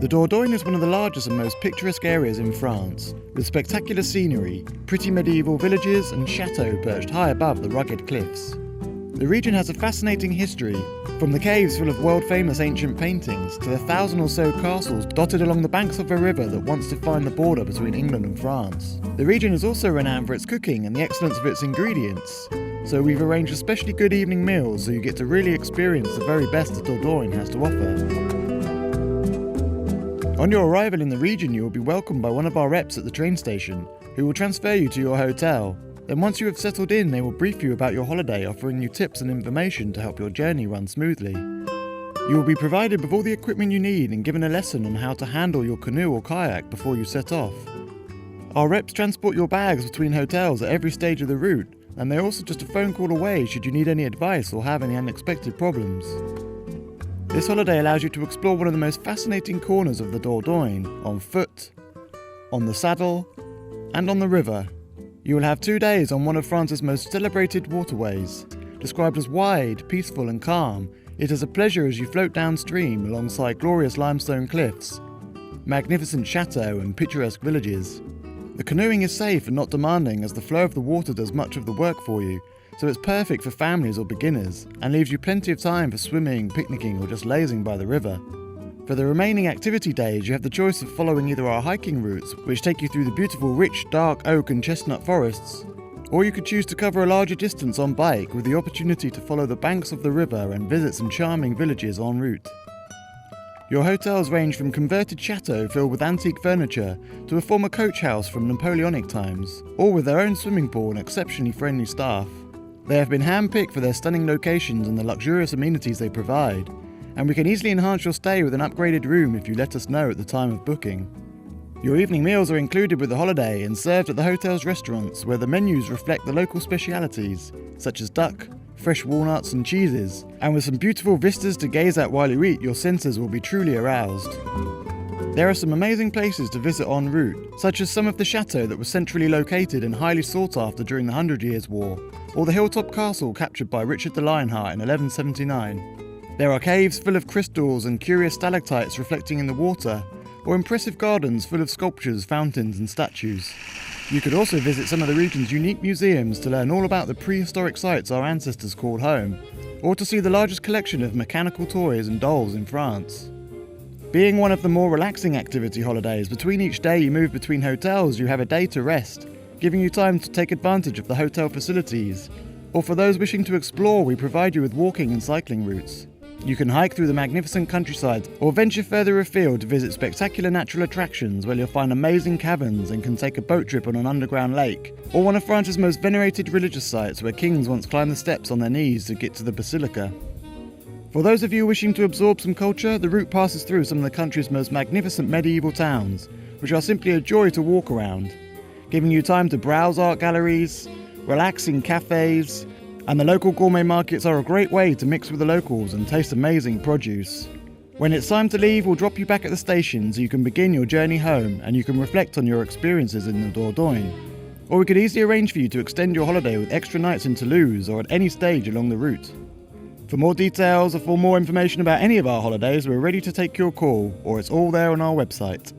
The Dordogne is one of the largest and most picturesque areas in France, with spectacular scenery, pretty medieval villages and chateaux perched high above the rugged cliffs. The region has a fascinating history, from the caves full of world-famous ancient paintings to the 1,000 or so castles dotted along the banks of a river that once defined the border between England and France. The region is also renowned for its cooking and the excellence of its ingredients, so we've arranged especially good evening meals so you get to really experience the very best that Dordogne has to offer. On your arrival in the region, you will be welcomed by one of our reps at the train station, who will transfer you to your hotel. Then once you have settled in, they will brief you about your holiday, offering you tips and information to help your journey run smoothly. You will be provided with all the equipment you need and given a lesson on how to handle your canoe or kayak before you set off. Our reps transport your bags between hotels at every stage of the route, and they're also just a phone call away should you need any advice or have any unexpected problems. This holiday allows you to explore one of the most fascinating corners of the Dordogne, on foot, on the saddle, and on the river. You will have 2 days on one of France's most celebrated waterways. Described as wide, peaceful and calm, it is a pleasure as you float downstream alongside glorious limestone cliffs, magnificent chateaux and picturesque villages. The canoeing is safe and not demanding as the flow of the water does much of the work for you, so it's perfect for families or beginners and leaves you plenty of time for swimming, picnicking or just lazing by the river. For the remaining activity days, you have the choice of following either our hiking routes, which take you through the beautiful rich dark oak and chestnut forests, or you could choose to cover a larger distance on bike with the opportunity to follow the banks of the river and visit some charming villages en route. Your hotels range from converted chateaux filled with antique furniture to a former coach house from Napoleonic times, all with their own swimming pool and exceptionally friendly staff. They have been hand-picked for their stunning locations and the luxurious amenities they provide, and we can easily enhance your stay with an upgraded room if you let us know at the time of booking. Your evening meals are included with the holiday and served at the hotel's restaurants, where the menus reflect the local specialities, such as duck, fresh walnuts and cheeses, and with some beautiful vistas to gaze at while you eat, your senses will be truly aroused. There are some amazing places to visit en route, such as some of the chateaux that were centrally located and highly sought after during the 100 Years' War, or the hilltop castle captured by Richard the Lionheart in 1179. There are caves full of crystals and curious stalactites reflecting in the water, or impressive gardens full of sculptures, fountains and statues. You could also visit some of the region's unique museums to learn all about the prehistoric sites our ancestors called home, or to see the largest collection of mechanical toys and dolls in France. Being one of the more relaxing activity holidays, between each day you move between hotels, you have a day to rest, giving you time to take advantage of the hotel facilities. Or for those wishing to explore, we provide you with walking and cycling routes. You can hike through the magnificent countryside or venture further afield to visit spectacular natural attractions where you'll find amazing caverns and can take a boat trip on an underground lake, or one of France's most venerated religious sites where kings once climbed the steps on their knees to get to the basilica. For those of you wishing to absorb some culture, the route passes through some of the country's most magnificent medieval towns, which are simply a joy to walk around, giving you time to browse art galleries, relax in cafes, and the local gourmet markets are a great way to mix with the locals and taste amazing produce. When it's time to leave, we'll drop you back at the station so you can begin your journey home and you can reflect on your experiences in the Dordogne. Or we could easily arrange for you to extend your holiday with extra nights in Toulouse or at any stage along the route. For more details or for more information about any of our holidays, we're ready to take your call, or it's all there on our website.